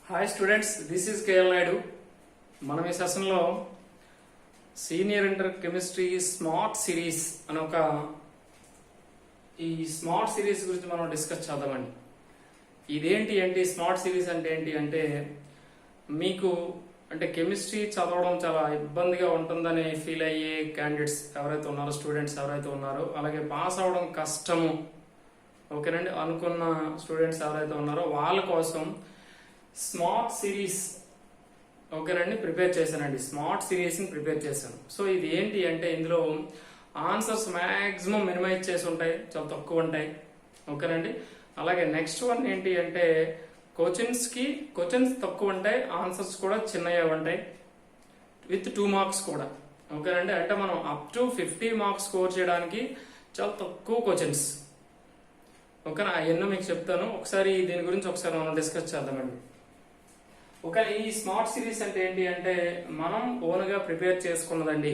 Hi students, this is KL Naidu. మనం ఈ సెషన్లో senior inter chemistry smart series అని ఈ స్మార్ట్ సిరీస్ గురించి మనం డిస్కస్ చేద్దామండి. ఇదేంటి అంటే స్మార్ట్ సిరీస్ అంటే ఏంటి అంటే మీకు అంటే కెమిస్ట్రీ చదవడం చాలా ఇబ్బందిగా ఉంటుందని ఫీల్ అయ్యే క్యాండిడేట్స్ ఎవరైతే ఉన్నారో, స్టూడెంట్స్ ఎవరైతే ఉన్నారో, అలాగే పాస్ అవడం కష్టము ఓకేనండి అనుకున్న స్టూడెంట్స్ ఎవరైతే ఉన్నారో వాళ్ళ కోసం స్మార్ట్ సిరీస్ ఓకేనండి ప్రిపేర్ చేశానండి. స్మార్ట్ సిరీస్ని ప్రిపేర్ చేశాను. సో ఇది ఏంటి అంటే ఇందులో ఆన్సర్స్ మ్యాక్సిమం మినిమైజ్ చేసి ఉంటాయి, చాలా తక్కువ ఉంటాయి ఓకేనండి. అలాగే నెక్స్ట్ వన్ ఏంటి అంటే క్వశ్చన్స్ తక్కువ ఉంటాయి, ఆన్సర్స్ కూడా చిన్నగా ఉంటాయి విత్ 2 మార్క్స్ కూడా ఓకేనండి. అంటే మనం అప్ టు 50 మార్క్స్ స్కోర్ చేయడానికి చాలా తక్కువ క్వశ్చన్స్ ఓకేనా. అవన్నీ మీకు చెప్తాను, ఒకసారి దీని గురించి ఒకసారి మనం డిస్కస్ చేద్దామండి. ఓకే, ఈ స్మార్ట్ సిరీస్ అంటే ఏంటి అంటే మనం ఓన్గా ప్రిపేర్ చేసుకున్నదండి.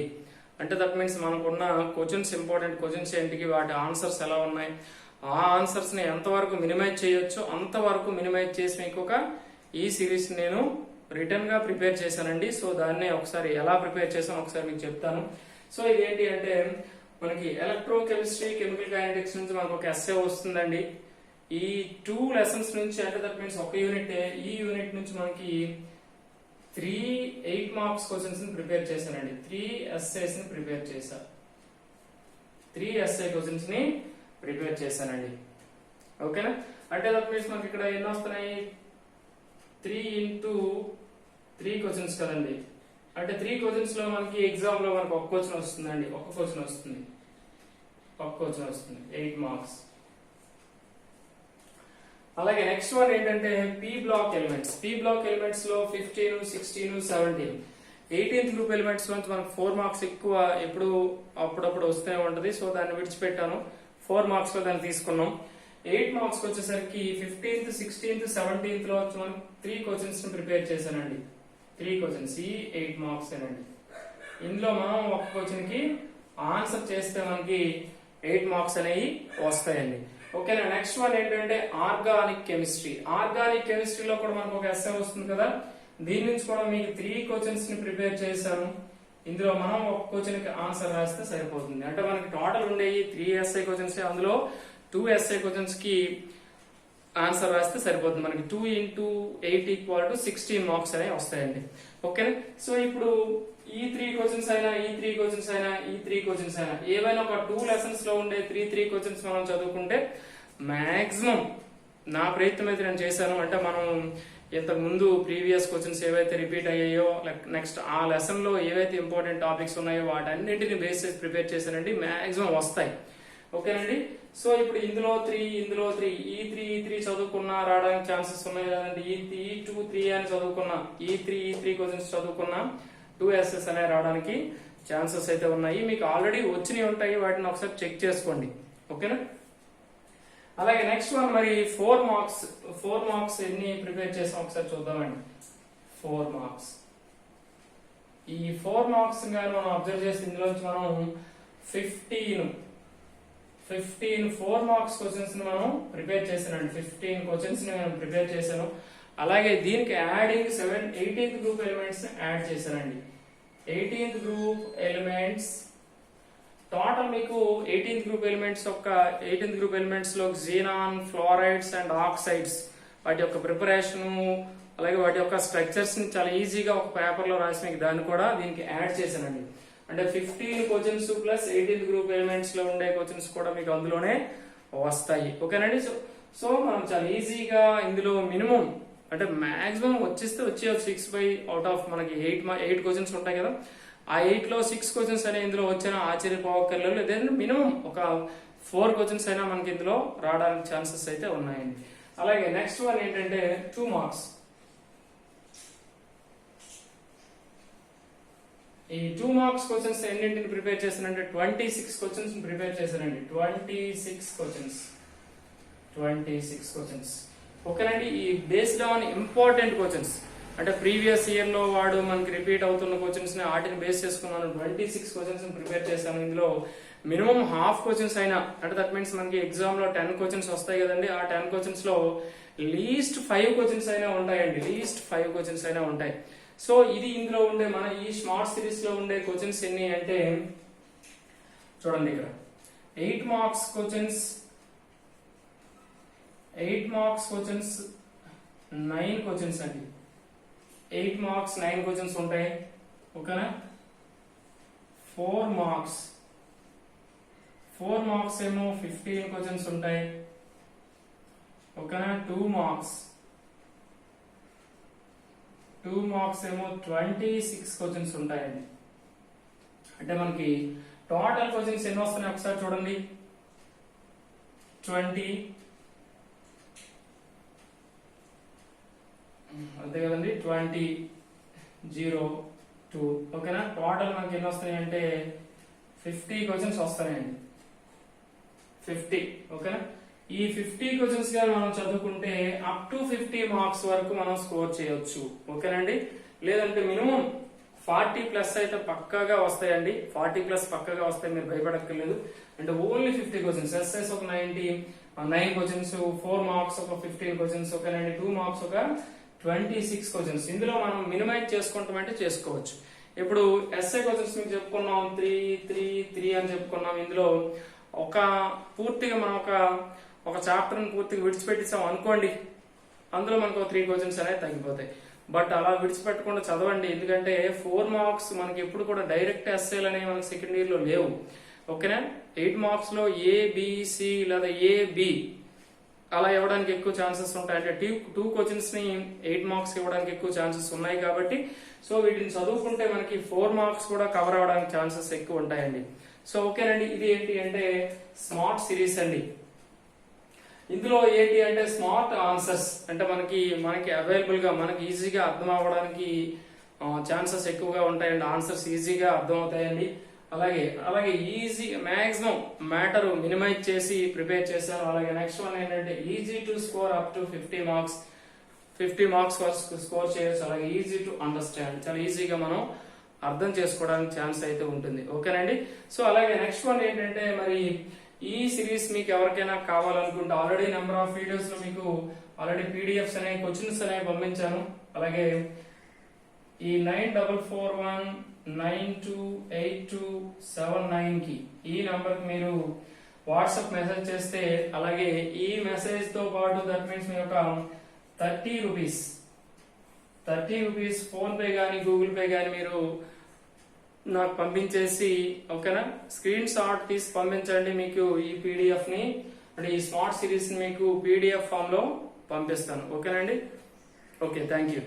అంటే దట్ మీన్స్ మనకున్న క్వశ్చన్స్, ఇంపార్టెంట్ క్వశ్చన్స్ ఏంటికి, వాటి ఆన్సర్స్ ఎలా ఉన్నాయి, ఆ ఆన్సర్స్ ని ఎంతవరకు మినిమైజ్ చేయొచ్చో అంతవరకు మినిమైజ్ చేసి మీకు ఈ సిరీస్ నేను రిటర్న్ గా ప్రిపేర్ చేశానండి. సో దాన్ని ఒకసారి ఎలా ప్రిపేర్ చేశాను ఒకసారి మీకు చెప్తాను. సో ఇదేంటి అంటే మనకి ఎలక్ట్రో కెమిస్ట్రీ, కెమికల్ కైనెటిక్స్ నుంచి మనకు ఒక ఎస్ఏ వస్తుందండి. ఈ 2 లెసన్స్ నుంచి అంటే దట్ మీన్స్ ఒక యూనిట్, ఈ యూనిట్ నుంచి మనకి 3 8 మార్క్స్ క్వశ్చన్స్ ని ప్రిపేర్ చేశానండి. 3 ఎస్ఏస్ ని ప్రిపేర్ చేశా. 3 ఎస్ఏ క్వశ్చన్స్ ని ప్రిపేర్ చేశానండి ఓకేనా. అంటే దట్ మీన్స్ మనకి ఇక్కడ ఎన్ని వస్తున్నాయి, 3 into 3 క్వశ్చన్స్ కదండి. అంటే 3 క్వశ్చన్స్ లో మనకి ఎగ్జామ్ లో మనకు ఒక క్వశ్చన్ వస్తుందండి, ఒక క్వశ్చన్ వస్తుంది 8 మార్క్స్. అలాగే నెక్స్ట్ వన్ ఏంటంటే పి బ్లాక్ ఎలిమెంట్స్ లో 15 16 17 18th గ్రూప్ ఎలిమెంట్స్ నుంచి మనకు 4 మార్క్స్ ఎక్కువ ఎప్పుడు అప్పుడప్పుడు వస్తూనే ఉంటది. సో దాన్ని విడిచిపెట్టాను, 4 మార్క్స్ లో దాన్ని తీసుకున్నాం. 8 మార్క్స్ వచ్చేసరికి 15th 16th 17th లో వచ్చి మనం 3 క్వశ్చన్స్ ని ప్రిపేర్ చేశానండి. 3 క్వశ్చన్స్, ఈ 8 మార్క్స్ ఏనండి. ఇందులో మనం ఒక క్వశ్చన్ కి ఆన్సర్ చేస్తే మనకి 8 మార్క్స్ అనేవి వస్తాయండి ఓకేనా. నెక్స్ట్ వన్ ఏంటంటే ఆర్గానిక్ కెమిస్ట్రీలో కూడా మనకు ఒక ఎస్ఏ వస్తుంది కదా. దీని నుంచి కూడా మీకు 3 క్వశ్చన్స్ ని ప్రిపేర్ చేశాను. ఇందులో మనం ఒక క్వశ్చన్ కి ఆన్సర్ రాస్తే సరిపోతుంది. అంటే మనకి టోటల్ ఉండేవి 3 ఎస్ఐ క్వశ్చన్స్, అందులో 2 ఎస్ఐ క్వశ్చన్స్ కి ఆన్సర్ రాస్తే సరిపోతుంది. మనకి 2 into 8 = 16 మార్క్స్ అనేవి వస్తాయండి ఓకేనా. సో ఇప్పుడు ఈ 3 క్వశ్చన్స్ అయినా, ఈ 3 క్వశ్చన్స్ అయినా ఏవైనా ఒక 2 లెసన్స్ లో ఉండే 3 క్వశ్చన్స్ మనం చదువుకుంటే మాక్సిమం నా ప్రయత్నం అయితే నేను చేశాను. అంటే మనం ఇంతకు ముందు ప్రీవియస్ క్వశ్చన్స్ ఏవైతే రిపీట్ అయ్యాయో, నెక్స్ట్ ఆ లెసన్ లో ఏవైతే ఇంపార్టెంట్ టాపిక్స్ ఉన్నాయో వాటన్నింటిని బేస్ చేసి ప్రిపేర్ చేశానండి. మాక్సిమం వస్తాయి ఓకేనండి. సో ఇప్పుడు ఇందులో 3 ఈ 3 చదువుకున్నా రావడానికి ఛాన్సెస్ ఉన్నాయి కదండి. ఈ 2 3 అని చదువుకున్నా, ఈ 3 క్వశ్చన్స్ చదువుకున్నా 2 ఎస్ఎస్ అనే రావడానికి ఛాన్సెస్ అయితే ఉన్నాయి. మీకు ఆల్రెడీ వచ్చినవి ఉంటాయి, వాటిని ఒకసారి చెక్ చేసుకోండి ఓకేనా. అలాగే నెక్స్ట్ వన్ మరి 4 మార్క్స్ ఎన్ని ప్రిపేర్ చేసాం ఒకసారి చూద్దామండి. 4 మార్క్స్, ఈ 4 మార్క్స్ కానీ మనం అబ్జర్వ్ చేసి ఇందులోంచి మనం 15 4 మార్క్స్ క్వశ్చన్స్ ని మనం ప్రిపేర్ చేశానండి. 15 క్వశ్చన్స్ ని నేను ప్రిపేర్ చేశాను. అలాగే దీనికి adding 18th group elements add చేశానండి. 18th గ్రూప్ ఎలిమెంట్స్ టోటల్ మీకు 18th గ్రూప్ ఎలిమెంట్స్ లో జీనాన్, ఫ్లోరైడ్స్ అండ్ ఆక్సైడ్స్ వాటి యొక్క ప్రిపరేషన్, అలాగే వాటి యొక్క స్ట్రక్చర్స్ ని చాలా ఈజీగా ఒక పేపర్ లో రాసి మీకు దాన్ని కూడా దీనికి యాడ్ చేశానండి. అంటే 15 questions plus 18th group elements లో ఉండే క్వశ్చన్స్ కూడా మీకు అందులోనే వస్తాయి ఓకేనండి. సో మనం చాలా ఈజీగా ఇందులో మినిమం అంటే మాక్సిమం వచ్చేస్తే 6/out మనకి 8 క్వశ్చన్స్ ఉంటాయి కదా. ఆ 8 లో 6 క్వశ్చన్స్ అయినా ఇందులో వచ్చినా ఆశ్చర్యపోవక్కర్లేదు. లేదంటే మినిమం ఒక 4 క్వశ్చన్స్ అయినా మనకి ఇందులో రావడానికి ఛాన్సెస్ అయితే ఉన్నాయండి. అలాగే నెక్స్ట్ వన్ ఏంటంటే 2 మార్క్స్. ఈ 2 మార్క్స్ క్వశ్చన్స్ ఎన్నింటిని ప్రిపేర్ చేశానంటే 26 క్వశ్చన్స్ ప్రిపేర్ చేశానండి. 26 క్వశ్చన్స్ ఓకేనండి. ఈ బేస్డ్ ఆన్ ఇంపార్టెంట్ క్వశ్చన్స్ అంటే ప్రీవియస్ ఇయర్ లో వాడు మనకి రిపీట్ అవుతున్న క్వశ్చన్స్ ని వాటిని బేస్ చేసుకున్నాను. 26 క్వశ్చన్స్ ప్రిపేర్ చేశాను. ఇందులో మినిమం హాఫ్ క్వశ్చన్స్ అయినా, అంటే దట్ మీన్స్ మనకి ఎగ్జామ్ లో 10 క్వశ్చన్స్ వస్తాయి కదండి, ఆ 10 క్వశ్చన్స్ లో లీస్ట్ 5 క్వశ్చన్స్ అయినా ఉంటాయండి, లీస్ట్ 5 క్వశ్చన్స్ అయినా ఉంటాయి. సో ఇది ఇందులో ఉండే మన ఈ స్మార్ట్ సిరీస్ లో ఉండే క్వశ్చన్స్ ఎన్ని అంటే చూడండి, ఇక్కడ 8 మార్క్స్ క్వశ్చన్స్ 9 క్వశ్చన్స్ అండి. 8 మార్క్స్ 9 క్వశ్చన్స్ ఉంటాయి. ఓకేనా? 4 మార్క్స్ ఏమో 15 క్వశ్చన్స్ ఉంటాయి. ఓకేనా? 2 మార్క్స్ ఏమో 26 క్వశ్చన్స్ ఉంటాయండి. అంటే మనకి టోటల్ క్వశ్చన్స్ ఎన్ని వస్తున్నాయి ఒకసారి చూడండి. 20 అంతే కదండి, 20 0 2. ఓకేనా? టోటల్ మనకి ఎన్ని వస్తున్నాయి అంటే 50 క్వశ్చన్స్ వస్తున్నాయండి. 50. ఓకేనా? ఈ 50 క్వశ్చన్స్ గా మనం చదువుకుంటే అప్ టు 50 మార్క్స్ వరకు మనం స్కోర్ చేయొచ్చు. ఓకేనండి? లేదంటే మినిమం 40+ అయితే పక్కాగా వస్తాయండి. 40+ పక్కాగా వస్తాయి, మీరు భయపడక్కర్లేదు. అంటే ఓన్లీ 50 క్వశ్చన్స్, ఎస్ఎస్ ఒక 9 క్వశ్చన్స్, 4 మార్క్స్ ఒక 15 క్వశ్చన్స్, ఓకేనండి, 2 మార్క్స్ ఒక 26 క్వశ్చన్స్. ఇందులో మనం మినిమైజ్ చేసుకుంటామంటే చేసుకోవచ్చు. ఇప్పుడు ఎస్ఐ క్వశ్చన్స్ మీకు చెప్పుకున్నాం 3 అని చెప్పుకున్నాం. ఇందులో ఒక పూర్తిగా మనం ఒక చాప్టర్ పూర్తిగా విడిచిపెట్టేసాం అనుకోండి, అందులో మనకు 3 క్వశ్చన్స్ అనేవి తగ్గిపోతాయి. బట్ అలా విడిచిపెట్టకుండా చదవండి, ఎందుకంటే 4 మార్క్స్ మనకి ఎప్పుడు కూడా డైరెక్ట్ ఎస్ఐలు అనేవి మనకి సెకండ్ ఇయర్ లో లేవు. ఓకేనా? 8 మార్క్స్ లో ఏబిసి లేదా ఏబి అలా ఇవ్వడానికి ఎక్కువ ఛాన్సెస్ ఉంటాయి. అంటే 2 క్వశ్చన్స్ ని 8 మార్క్స్ ఇవ్వడానికి ఎక్కువ ఛాన్సెస్ ఉన్నాయి కాబట్టి సో వీటిని చదువుకుంటే మనకి 4 మార్క్స్ కూడా కవర్ అవ్వడానికి ఛాన్సెస్ ఎక్కువ ఉంటాయండి. సో ఓకేనండి, ఇది ఏంటి అంటే స్మార్ట్ సిరీస్ అండి. ఇందులో ఏంటి అంటే స్మార్ట్ ఆన్సర్స్, అంటే మనకి అవైలబుల్ గా మనకి ఈజీగా అర్థం అవ్వడానికి ఛాన్సెస్ ఎక్కువగా ఉంటాయండి. ఆన్సర్స్ ఈజీగా అర్థం అవుతాయండి. అలాగే ఈజీ మాక్సిమం మ్యాటర్ మినిమైజ్ చేసి ప్రిపేర్ చేశాను. అలాగే నెక్స్ట్ వన్ ఏంటంటే easy to score up to 50 marks score చేయొచ్చు. అలాగే ఈజీ టు అండర్స్టాండ్, చాలా ఈజీగా మనం అర్థం చేసుకోవడానికి ఛాన్స్ అయితే ఉంటుంది. ఓకేనండి? సో అలాగే నెక్స్ట్ వన్ ఏంటంటే మరి ఈ సిరీస్ మీకు ఎవరికైనా కావాలనుకుంటే ఆల్రెడీ నెంబర్ ఆఫ్ వీడియోస్ లో మీకు ఆల్రెడీ పీడిఎఫ్స్ అనేవి క్వశ్చన్స్ అనేవి పంపించాను. అలాగే ఈ 9441928279 కి ఈ నంబర్ కి మీరు వాట్సాప్ మెసేజ్ చేస్తే, అలాగే ఈ మెసేజ్ తో పాటు దట్ మీన్స్ మీ యొక్క 30 రూపీస్ ఫోన్ పే గానీ గూగుల్ పే గానీ మీరు నాకు పంపించేసి, ఓకేనా, స్క్రీన్ షాట్ తీసి పంపించండి. మీకు ఈ పీడిఎఫ్ ని, అంటే ఈ స్మార్ట్ సిరీస్ ని మీకు పీడిఎఫ్ ఫామ్ లో పంపిస్తాను. ఓకేనండి? Okay, thank you.